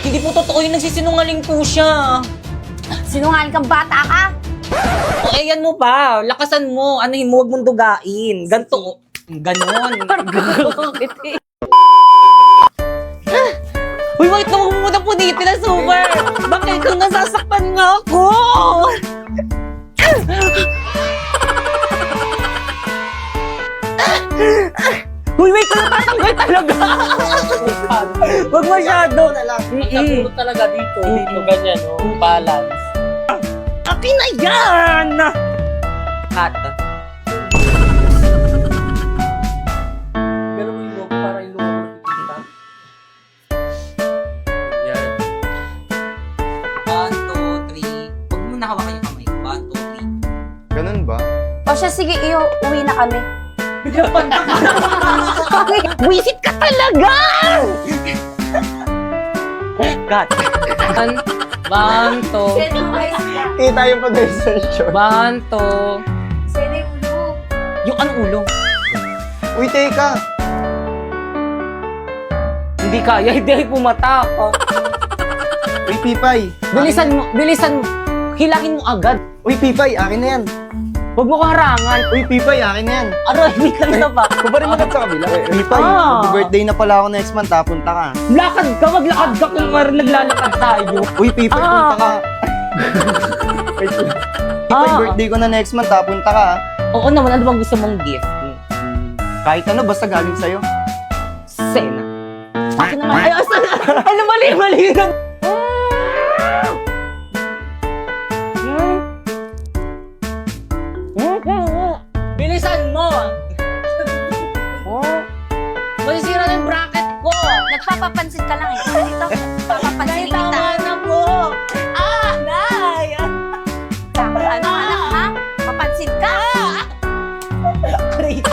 Hindi po totoo yung nagsisinungaling po siya. Sinungaling kang bata ka? O, ayan mo pa. Lakasan mo. Anuhin mo, huwag mong dugain. Ganto. Ganon. Uy, wait na, huwag mo muna po dito na super. Bakit kang nasasaktan nga ako? Uy, wait na, tatanggal talaga. Huwag masyado. Siguro talaga dito, ganyan, oh, balance. Akin na yan! Cut. Pero yung logo, para yung logo nakikita. Yan. 1, 2, 3. Huwag mo nakawakan yung kamay. 1, 2, 3. Ganun ba? O siya, sige, iyo, uwi na kami. Wisit ka talaga! Cut. 1, 2, Kita yung pag-sensyon. 1, 2. Sino yung ulo? Yung anong ulo? Uy, teka! Hindi kaya, hindi ay pumatak. Uy, Pipay! Bilisan mo, hilangin mo agad. Uy, Pipay, akin na yan! Huwag mo ko harangan. Uy, Pipay, akin na yan! Aroy, wait lang na ba? Kubarin mo na sa kabila. Pipay, mag-birthday na pala ako next month, punta ka. Lakad ka, maglakad ka kung naglalakad tayo. Uy, Pipay, punta ka. Wait lang. Pipay, birthday ko na next month, punta ka. Oo naman, ano bang gusto mong gift? Kahit ano, basta galing sa'yo. Sena. Akin naman. Ay, asan? Ano, mali na. Bilisan mo! Masisira na yung bracket ko! Nagpapapansin ka lang eh. Dito, papapansin kita. na po! Nay! Ano anak ha? Papansin ka? Crazy.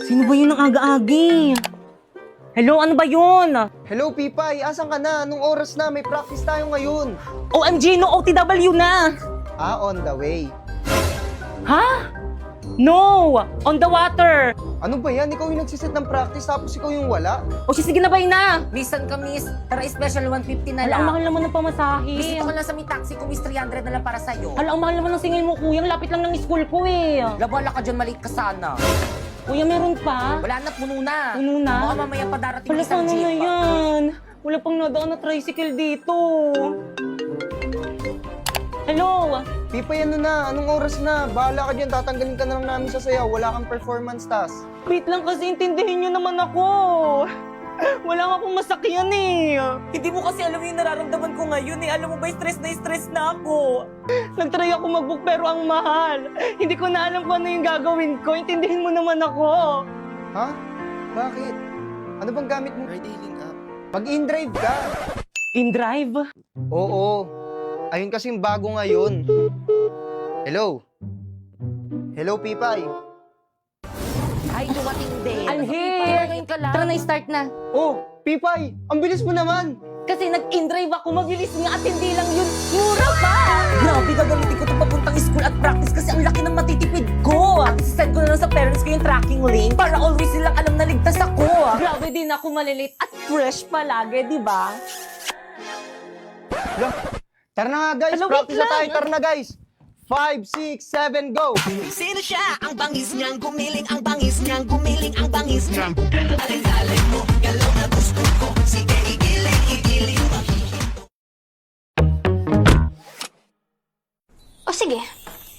Sino ba yun ang aga-agi? Hello, ano ba yun? Hello, Pipay, asan ka na? Anong oras na? May practice tayo ngayon. OMG, no OTW na! On the way. Ha? No! On the water! Ano ba yan? Ikaw yung nagsiset ng practice tapos ikaw yung wala? O sige na, bay na! Listen ka, miss. Tara, special 150 na Hala, ang lang. mahal naman ng pamasahe. Bisita ko lang sa may taxi ko, miss. 300 na lang para sa'yo. Hala, ang mahal naman ng singil mo, kuya. Ang lapit lang ng school ko eh. Labala ka dyan, maliit ka sana. Kuya, meron pa? Wala na, puno na. Puno na? Baka mamaya pa darating Wala, isang paano na jeep. yan? Wala pang nadaan na tricycle dito. Hello? Pipay, ano na? Anong oras na? Bahala ka dyan, tatanggalin ka na lang namin sa sayaw. Wala kang performance task. Wait lang kasi intindihin nyo naman ako. Wala nga akong masakyan eh. Hindi mo kasi alam yung nararamdaman ko ngayon eh. Alam mo ba, stress na ako. Nagtry ako mag-book pero ang mahal. Hindi ko na alam kung ano yung gagawin ko. Intindihin mo naman ako. Ha? Bakit? Ano bang gamit mo? Ride-hailing app. Mag-in-drive ka. In-drive? Oo. Ayun kasing bago ngayon. Hello? Hello, Pipay? Ay, dumating din. I'm here. Ngayon ka lang. Tara na, start na. Oh, Pipay! Ang bilis mo naman! Kasi nag-in-drive ako, mabilis nga at hindi lang yun. Mura pa! Grabe, gagamitin ko itong papuntang school at practice kasi ang laki ng matitipid ko. At send ko na lang sa parents ko yung tracking link para always silang alam na ligtas ako. Grabe din ako malilate at fresh palagi, di ba? Tara na nga, guys! Hello, Practice wait na tayo! lang. Tara na, guys! 5, 6, 7, go! Sino siya? Ang bangis niyang gumiling, ang bangis niyang gumiling, ang bangis niyang O sige,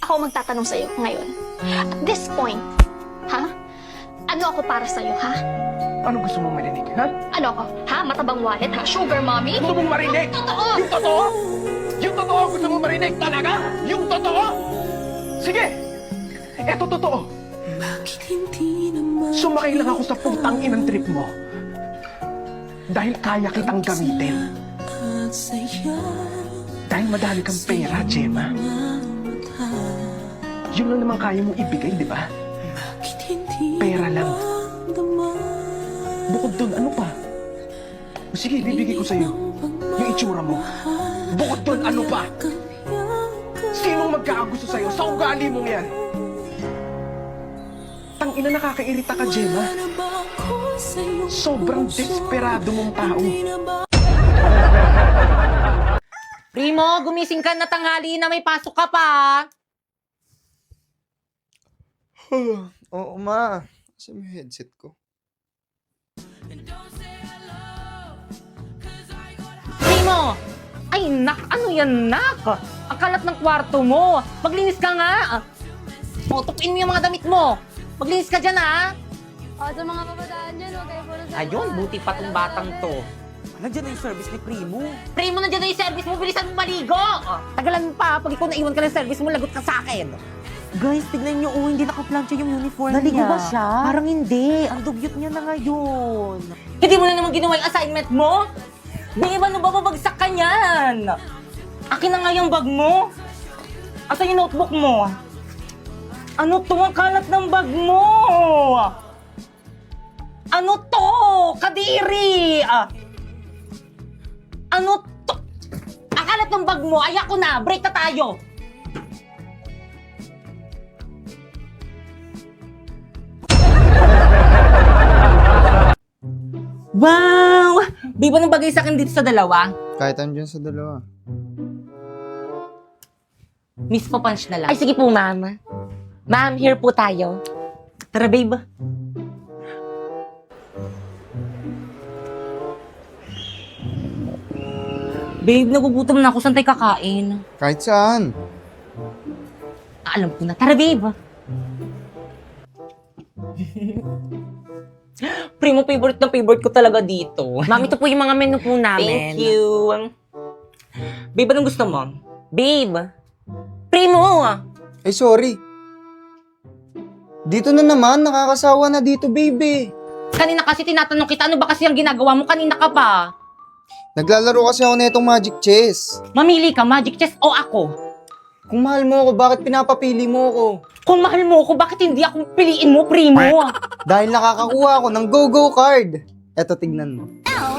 ako magtatanong sa'yo ngayon. At this point, ha? Ano ako para sa'yo, ha? Ano gusto mong marinig, ha? Ano ako? Ha? Matabang wallet, ha? Sugar mommy? Gusto mong marinig? Totoo! Yung totoo? Yung totoo gusto mong marinig talaga? Yung totoo? Sige! Eto totoo. Sumakay lang ako sa putang inang trip mo. Dahil kaya kitang gamitin. Dahil madami kang pera, Gemma. Yun lang naman kaya mong ibigay, di ba? Pera lang. Bukod dun, ano pa? O sige, bibigay ko sa'yo yung itsura mo. Bukod dun, ano pa? Sinong magkakagusto sa'yo sa ugali mong yan? Tangina, nakakairita ka, Gemma. Sobrang desperado mong tao. Primo, gumising ka na, tanghali na, may pasok ka pa. Oo, ma. Kasi may headset ko. Primo! Ay, nak! Ano yan, nak? Ang kalat ng kwarto mo. Maglinis ka nga. O, tupuin mo yung mga damit mo. Maglinis ka dyan, ha? O, sa mga kabataan dyan, huwag kayo puro sa Ayun, buti pa tong batang to. Nandiyan na yung service ni Primo. Primo, nandiyan na yung service mo. Bilisan mo maligo. Tagalan mo pa. Pag ikaw naiwan ka ng service mo, lagot ka sa akin. Guys, tignan niyo, hindi nakaplansya yung uniform Naligo niya. ba siya? Parang hindi. Ang dugyot niya na ngayon. Hindi mo na naman ginawa yung assignment mo? Di ba, ano ba babagsak ka niyan? Akin na nga yung bag mo. Asa yung notebook mo? Ano to? Ang kalat ng bag mo! Ano to? Kadiri! Ano to? Ang kalat ng bag mo! Ay ako na! Break na tayo! Wow! Di ba nang bagay sa akin dito sa dalawa? Kahit andyan sa dalawa. Miss pa punch na lang. Ay, sige po, ma'am. Ma'am, here po tayo. Tara, babe. Babe, nagugutom na ako. Saan tayo kakain? Kahit saan. Alam ko na. Tara, babe. Primo, favorite na favorite ko talaga dito. Mami, ito po yung mga menu po namin. Thank you. Babe, anong gusto mo? Babe. Primo! Ay, sorry. Dito na naman, nakakasawa na dito, baby. Kanina kasi tinatanong kita, ano ba kasi ang ginagawa mo? Kanina ka pa. Naglalaro kasi ako na itong Magic Chess. Mamili ka, Magic Chess o ako? Kung mahal mo ako, bakit pinapapili mo ako? Kung mahal mo ako, bakit hindi ako piliin mo, Primo? Dahil nakakakuha ako ng Go-Go card. Eto, tignan mo.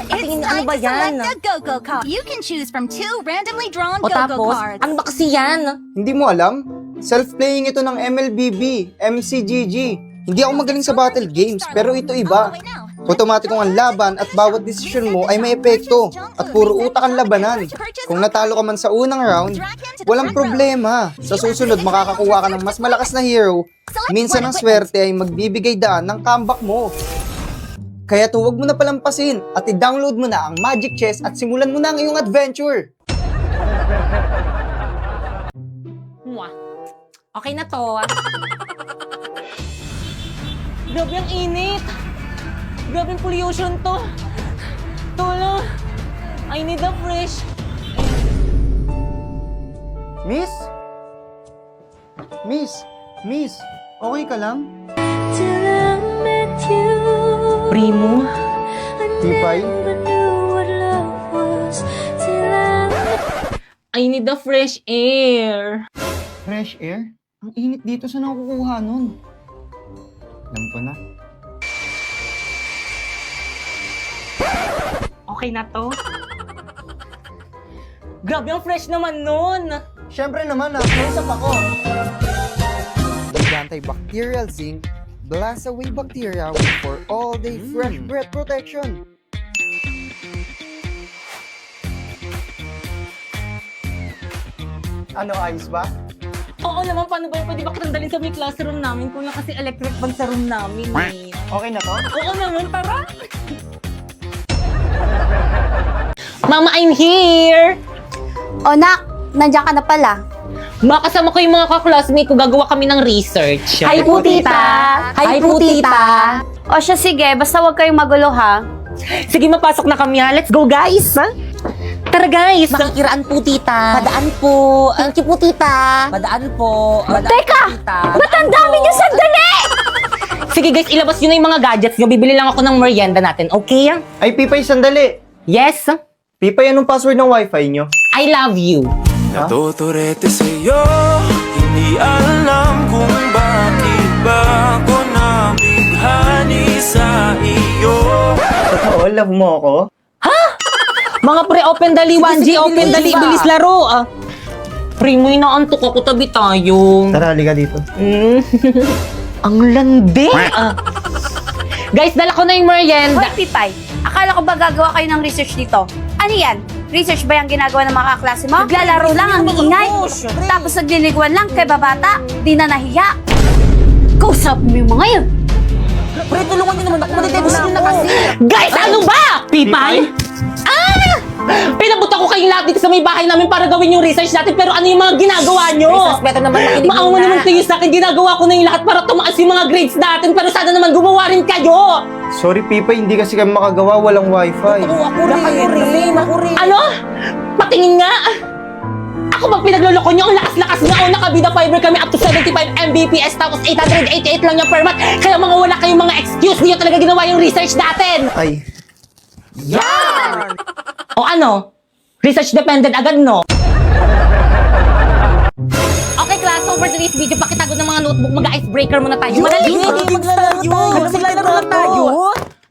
Tingin, ano ba yan? Go-Go card. You can choose from 2 randomly drawn O Go-Go tapos, cards. ano ba kasi yan? Hindi mo alam? Self-playing ito ng MLBB, MCGG. Hindi ako magaling sa battle games, pero ito iba. Otomatikong ang laban at bawat desisyon mo ay may epekto at puro utak ang labanan. Kung natalo ka man sa unang round, walang problema. Sa susunod, makakakuha ka ng mas malakas na hero. Minsan ang swerte ay magbibigay daan ng comeback mo. Kaya huwag mo na palampasin at i-download mo na ang Magic Chess at simulan mo na ang iyong adventure. Mwah. Okay na to. Grabe ang init. Grabe ang pollution to. Tulong. I need a fresh. Miss? Miss, okay ka lang? Primo. Tipay? I need a fresh air. Fresh air? Ang init dito, saan ako kukuha nun? Alam ko na. Okay na to. Grabe ang fresh naman nun. Siyempre naman, nakausap ako. With antibacterial zinc, blast away bacteria for all-day fresh breath protection. Ano, ayos ba? Oo naman, paano ba yun? Pwede ba kitang dalhin sa may classroom namin? Kuya, kasi electric fan sa room namin eh. Okay na to? Oo naman, tara! Mama, I'm here! O, nak, nandiyan ka na pala. Makasama ko yung mga kaklasmate ko, gagawa kami ng research. Hi po, tita! Hi po, tita! O siya, sige. Basta huwag kayong magulo, ha? Sige, mapasok na kami ha. Let's go, guys! Tara, guys! Makikiraan po, tita. Padaan po. Thank you po, tita. Padaan po. Teka! Ba't ang dami niyo sandali? Sige, guys, ilabas nyo na yung mga gadgets nyo. Bibili lang ako ng merienda natin, okay? Ay, Pipay, sandali. Yes? Pipay, anong password ng wifi nyo? I love you. Natuturete sa'yo, hindi alam kung bakit ba ako nabighani sa iyo. Totoo, love mo ako? Mga pre, open dali, 1G, sige, open bilis dali, ba? bilis laro. Pre, mo inaantok ako, tabi tayo. Tara, halika dito. Ang landi! Guys, dala ko na yung merienda. Hoy, Pipay! Akala ko ba gagawa kayo ng research dito? Ano yan? Research ba yung ginagawa ng mga kaklase mo? Naglalaro lang ang iingay. Tapos nagliliguan lang kay babata. Di na nahiya. Kausap mo yung mga yun. Pre, tulungan niyo naman ako. Matitibus na kasi. Guys, ano ba? Pipay? Ah! Pinabuta ko kayong lahat dito sa may bahay namin para gawin yung research natin, pero ano yung mga ginagawa nyo? Research, better naman makinig Maawa muna. naman kayo sa akin, ginagawa ko na yung lahat para tumaas yung mga grades natin, pero sana naman gumawa rin kayo! Sorry, Pipa, hindi kasi kami makagawa, walang wifi. Oo, ako rin. Ano? Patingin nga! Ako bang pinagloloko nyo? Ang lakas-lakas nga! O, nakabida fiber kami up to 75 Mbps, tapos 888 lang yung per month. Kaya mga wala kayong mga excuse, niyo talaga ginawa yung research natin! Ay, O ano? Research dependent agad, no? Okay, class, so for today's video, pakitago ng mga notebook, mag-icebreaker muna tayo. Madali! Maglalaro tayo.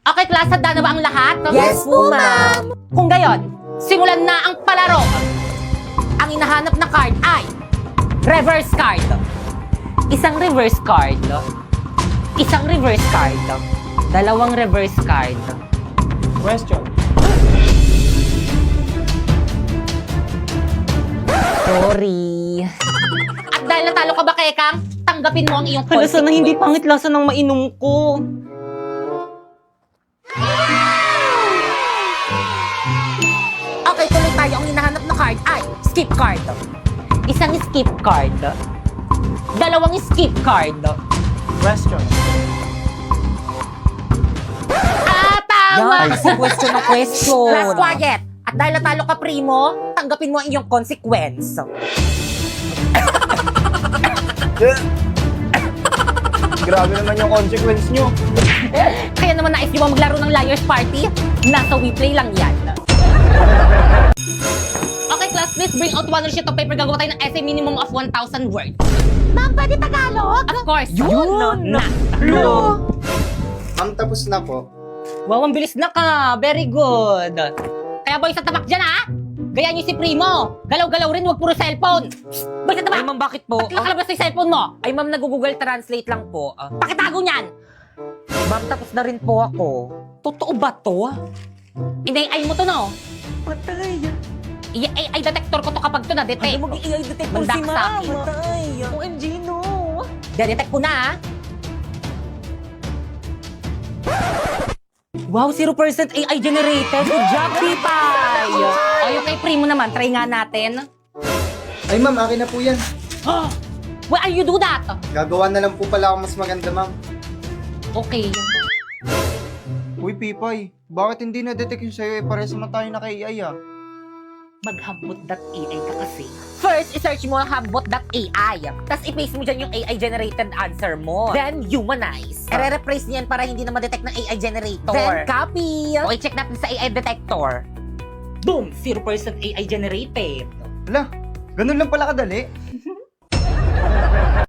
Okay, class, handa na ba ang lahat? Yes po, ma'am. Kung gayon, simulan na ang palaro. Ang hinahanap na card ay reverse card. Isang reverse card. Isang reverse card. Dalawang reverse card. Question. Sorry. At dahil natalo ka ba, Kekang, tanggapin mo ang iyong Hala, sana hindi consequence. pangit lasa ng mainom ko. Okay, tuloy tayo. Ang hinahanap na card ay skip card. Isang skip card. Dalawang skip card. Question. Ah, tama! Yan, kasi question na question. Last quiet. At dahil natalo ka, Primo, tanggapin mo ang iyong consequence. grabe naman yung consequence nyo. Kaya naman nais nyo ba maglaro ng Liar's Party? Nasa WePlay lang yan. Okay, class, please bring out one sheet of paper. Gagawa tayo ng essay minimum of 1,000 words. Ma'am, pwede Tagalog? Of course. Yun na. Ma'am, tapos na po. Wow, ang bilis na ka. Very good. Kaya boy, sa tabak dyan, ha? Gaya niyo si Primo. Galaw-galaw rin, wag puro cellphone. Boy, sa tabak. Ay, ma'am, bakit po? Ba't nakalabas yung cellphone mo? Ay, ma'am, nag-Google Translate lang po. Pakitago niyan. Ma'am, tapos na rin po ako. Totoo ba to? Inay mo to, no? Patay. I-AI detector ko to kapag to na-detect. Ay, mag-i-AI detector Mandak si sa ma'am. akin. Patay. OMG, no. De-detect ko na, ha? Wow, 0% AI generated. Good job, Pipay. O, yung kay Primo naman, try nga natin. Ay, ma'am, akin na po yan. Why are you do that? Gagawa na lang po pala ako mas maganda, ma'am. Okay. Uy, Pipay, bakit hindi na-detect yung sa'yo? Pares naman tayo naka-AI, ah. Maghambot.ai ka kasi. First, i-search mo ang hambot.ai. Tapos i-paste mo dyan yung AI-generated answer mo. Then, humanize. I-replace niyan para hindi na ma-detect ng AI generator. Then, copy. O, i-check natin sa AI detector. Boom! 0% AI generated. Hala, ganun lang pala kadali.